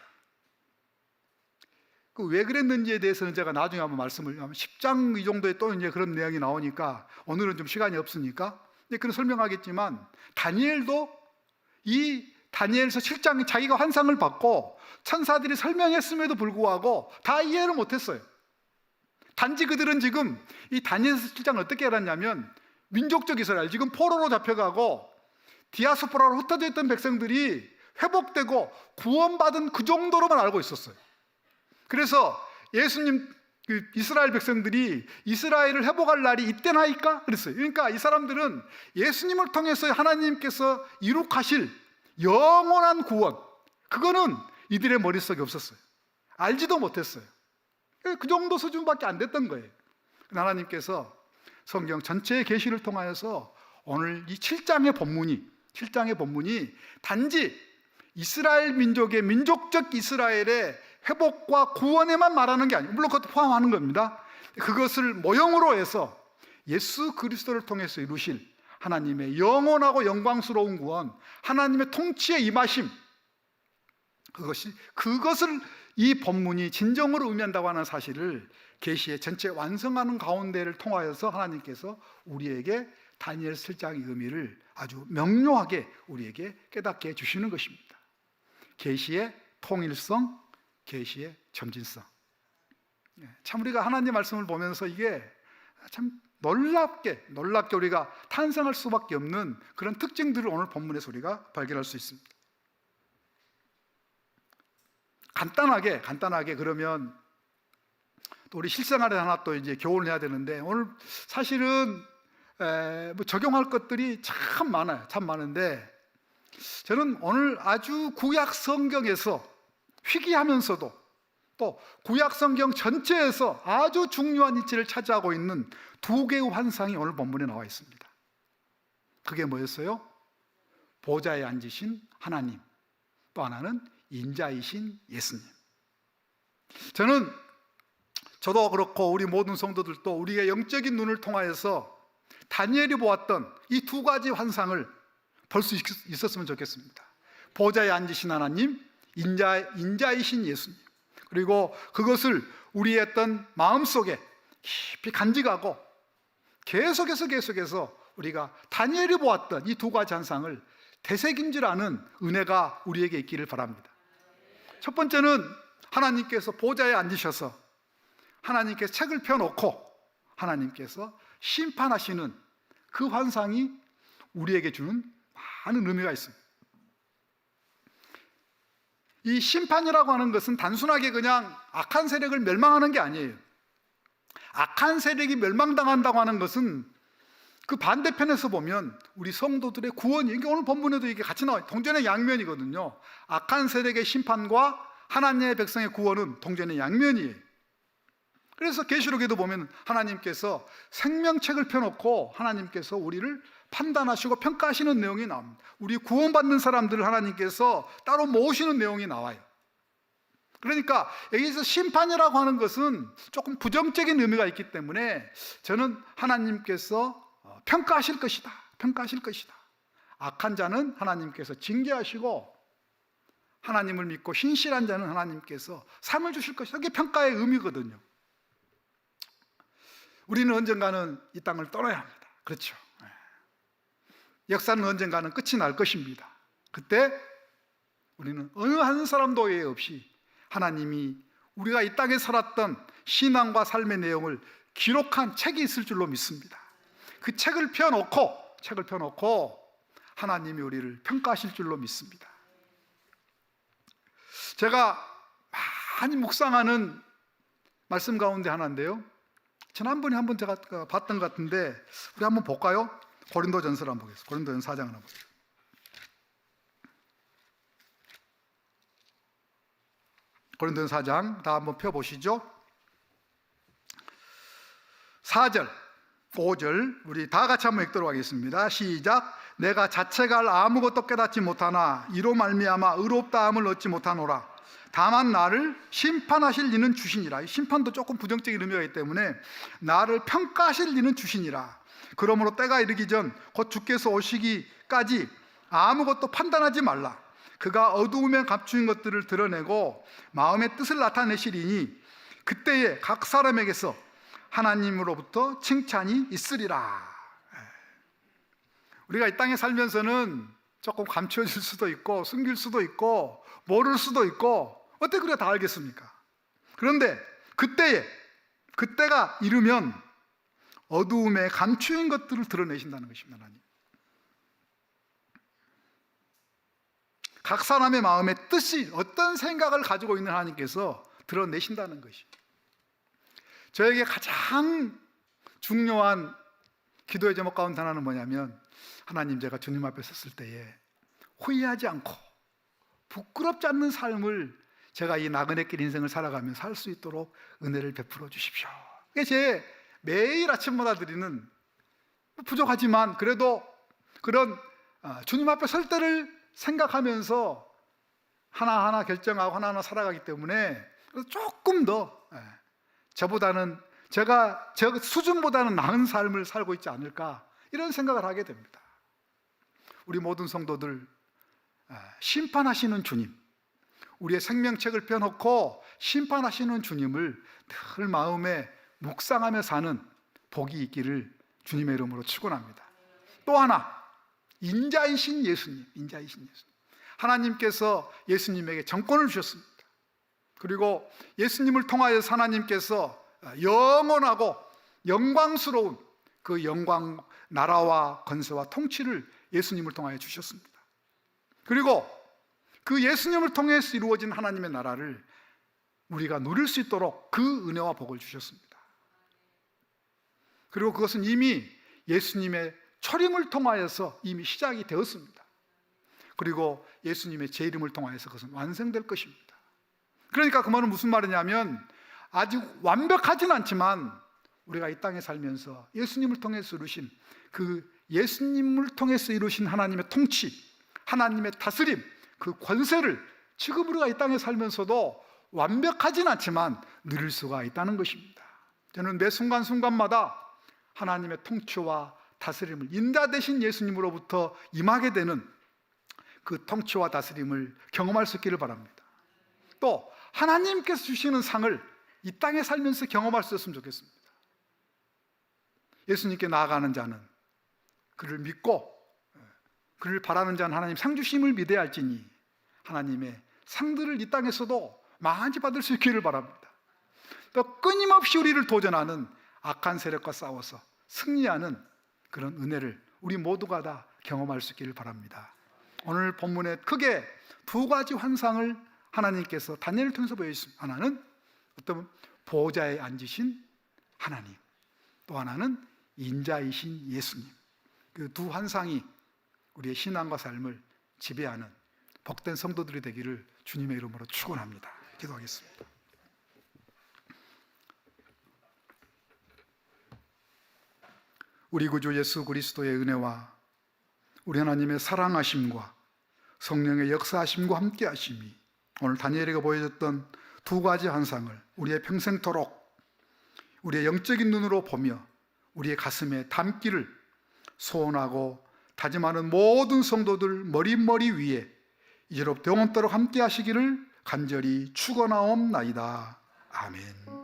그 왜 그랬는지에 대해서는 제가 나중에 한번 말씀을 하면 10장 이 정도에 또 이제 그런 내용이 나오니까 오늘은 좀 시간이 없으니까 그런 설명하겠지만 다니엘도 이 다니엘서 7장 자기가 환상을 받고 천사들이 설명했음에도 불구하고 다 이해를 못했어요. 단지 그들은 지금 이 다니엘서 7장을 어떻게 알았냐면 민족적 이스라엘, 지금 포로로 잡혀가고 디아스포라로 흩어져 있던 백성들이 회복되고 구원받은 그 정도로만 알고 있었어요. 그래서 예수님 이스라엘 백성들이 이스라엘을 회복할 날이 이때나이까 그랬어요. 그러니까 이 사람들은 예수님을 통해서 하나님께서 이룩하실 영원한 구원, 그거는 이들의 머릿속에 없었어요. 알지도 못했어요. 그 정도 수준밖에 안 됐던 거예요. 하나님께서 성경 전체의 계시를 통하여서 오늘 이 7장의 본문이 단지 이스라엘 민족의 민족적 이스라엘의 회복과 구원에만 말하는 게 아니고, 물론 그것도 포함하는 겁니다. 그것을 모형으로 해서 예수 그리스도를 통해서 이루실 하나님의 영원하고 영광스러운 구원, 하나님의 통치의 임하심, 그것을 이 본문이 진정으로 의미한다고 하는 사실을 계시의 전체 완성하는 가운데를 통하여서 하나님께서 우리에게 다니엘 7장의 의미를 아주 명료하게 우리에게 깨닫게 해주시는 것입니다. 계시의 통일성, 계시의 점진성. 참 우리가 하나님 말씀을 보면서 이게 참 놀랍게 우리가 탄생할 수밖에 없는 그런 특징들을 오늘 본문에서 우리가 발견할 수 있습니다. 간단하게 그러면 또 우리 실생활에 하나 또 이제 교훈을 해야 되는데, 오늘 사실은 뭐 적용할 것들이 참 많아요. 참 많은데 저는 오늘 아주 구약 성경에서 희귀하면서도 또 구약 성경 전체에서 아주 중요한 위치를 차지하고 있는 두 개의 환상이 오늘 본문에 나와 있습니다. 그게 뭐였어요? 보좌에 앉으신 하나님, 또 하나는 인자이신 예수님. 저도 그렇고 우리 모든 성도들도 우리의 영적인 눈을 통하여서 다니엘이 보았던 이 두 가지 환상을 볼 수 있었으면 좋겠습니다. 보좌에 앉으신 하나님, 인자이신 예수님. 그리고 그것을 우리의 어떤 마음속에 깊이 간직하고 계속해서 우리가 다니엘이 보았던 이 두 가지 환상을 되새김질하는 은혜가 우리에게 있기를 바랍니다. 첫 번째는 하나님께서 보좌에 앉으셔서 하나님께서 책을 펴놓고 하나님께서 심판하시는 그 환상이 우리에게 주는 많은 의미가 있습니다. 이 심판이라고 하는 것은 단순하게 그냥 악한 세력을 멸망하는 게 아니에요. 악한 세력이 멸망당한다고 하는 것은 그 반대편에서 보면 우리 성도들의 구원이, 이게 오늘 본문에도 이게 같이 나와요. 동전의 양면이거든요. 악한 세력의 심판과 하나님의 백성의 구원은 동전의 양면이에요. 그래서 계시록에도 보면 하나님께서 생명책을 펴놓고 하나님께서 우리를 판단하시고 평가하시는 내용이 나옵니다. 우리 구원받는 사람들을 하나님께서 따로 모으시는 내용이 나와요. 그러니까 여기서 심판이라고 하는 것은 조금 부정적인 의미가 있기 때문에 저는 하나님께서 평가하실 것이다. 악한 자는 하나님께서 징계하시고 하나님을 믿고 신실한 자는 하나님께서 상을 주실 것이다. 이게 평가의 의미거든요. 우리는 언젠가는 이 땅을 떠나야 합니다. 그렇죠. 역사는 언젠가는 끝이 날 것입니다. 그때 우리는 어느 한 사람도 예외 없이 하나님이 우리가 이 땅에 살았던 신앙과 삶의 내용을 기록한 책이 있을 줄로 믿습니다. 그 책을 펴놓고 하나님이 우리를 평가하실 줄로 믿습니다. 제가 많이 묵상하는 말씀 가운데 하나인데요, 지난번에 한번 제가 봤던 것 같은데 우리 한번 볼까요? 고린도전서를 한번 보겠습니다. 고린도전서 4장을 한번 보겠습니다. 고린도전서 4장 다 한번 펴보시죠. 4절 5절 우리 다 같이 한번 읽도록 하겠습니다. 시작. 내가 자책할 아무것도 깨닫지 못하나 이로 말미암아 의롭다함을 얻지 못하노라. 다만 나를 심판하실 이는 주시니라. 심판도 조금 부정적인 의미가 있기 때문에 나를 평가하실 이는 주시니라. 그러므로 때가 이르기 전 곧 주께서 오시기까지 아무것도 판단하지 말라. 그가 어두움에 감추인 것들을 드러내고 마음의 뜻을 나타내시리니 그때에 각 사람에게서 하나님으로부터 칭찬이 있으리라. 우리가 이 땅에 살면서는 조금 감춰질 수도 있고 숨길 수도 있고 모를 수도 있고 어떻게 우리가 다 알겠습니까? 그런데 그때가 이르면 어두움에 감추인 것들을 드러내신다는 것입니다. 하나님. 각 사람의 마음의 뜻이 어떤 생각을 가지고 있는 하나님께서 드러내신다는 것입니다. 저에게 가장 중요한 기도의 제목 가운데 하나는 뭐냐면 하나님, 제가 주님 앞에 섰을 때에 후회하지 않고 부끄럽지 않는 삶을 제가 이 나그네 길 인생을 살아가며 살 수 있도록 은혜를 베풀어 주십시오. 이게 제 매일 아침마다 드리는, 부족하지만 그래도 그런 주님 앞에 설 때를 생각하면서 하나하나 결정하고 하나하나 살아가기 때문에 조금 더 저보다는 제가 저 수준보다는 나은 삶을 살고 있지 않을까, 이런 생각을 하게 됩니다. 우리 모든 성도들, 심판하시는 주님, 우리의 생명책을 펴놓고 심판하시는 주님을 늘 마음에 묵상하며 사는 복이 있기를 주님의 이름으로 축원합니다. 또 하나, 인자이신 예수님. 하나님께서 예수님에게 정권을 주셨습니다. 그리고 예수님을 통하여서 하나님께서 영원하고 영광스러운 그 영광, 나라와 건세와 통치를 예수님을 통하여 주셨습니다. 그리고 그 예수님을 통해서 이루어진 하나님의 나라를 우리가 누릴 수 있도록 그 은혜와 복을 주셨습니다. 그리고 그것은 이미 예수님의 초림을 통하여서 이미 시작이 되었습니다. 그리고 예수님의 재림을 통하여서 그것은 완성될 것입니다. 그러니까 그 말은 무슨 말이냐면, 아직 완벽하진 않지만 우리가 이 땅에 살면서 예수님을 통해서 이루신 그 예수님을 통해서 이루신 하나님의 통치, 하나님의 다스림, 그 권세를 지금 우리가 이 땅에 살면서도 완벽하진 않지만 누릴 수가 있다는 것입니다. 저는 매 순간순간마다 하나님의 통치와 다스림을, 인자 되신 예수님으로부터 임하게 되는 그 통치와 다스림을 경험할 수 있기를 바랍니다. 또 하나님께서 주시는 상을 이 땅에 살면서 경험할 수 있으면 좋겠습니다. 예수님께 나아가는 자는, 그를 믿고 그를 바라는 자는 하나님 상 주심을 믿어야 할지니 하나님의 상들을 이 땅에서도 많이 받을 수 있기를 바랍니다. 또 끊임없이 우리를 도전하는 악한 세력과 싸워서 승리하는 그런 은혜를 우리 모두가 다 경험할 수 있기를 바랍니다. 오늘 본문에 크게 두 가지 환상을 하나님께서 다니엘을 통해서 보여주셨습니다. 하나는 어떤 보좌에 앉으신 하나님, 또 하나는 인자이신 예수님. 그 두 환상이 우리의 신앙과 삶을 지배하는 복된 성도들이 되기를 주님의 이름으로 축원합니다. 기도하겠습니다. 우리 구주 예수 그리스도의 은혜와 우리 하나님의 사랑하심과 성령의 역사하심과 함께하심이 오늘 다니엘에게 보여줬던 두 가지 환상을 우리의 평생토록 우리의 영적인 눈으로 보며 우리의 가슴에 담기를 소원하고 다짐하는 모든 성도들 머릿머리 위에 이제로부터 영원토록 함께하시기를 간절히 축원하옵나이다. 아멘.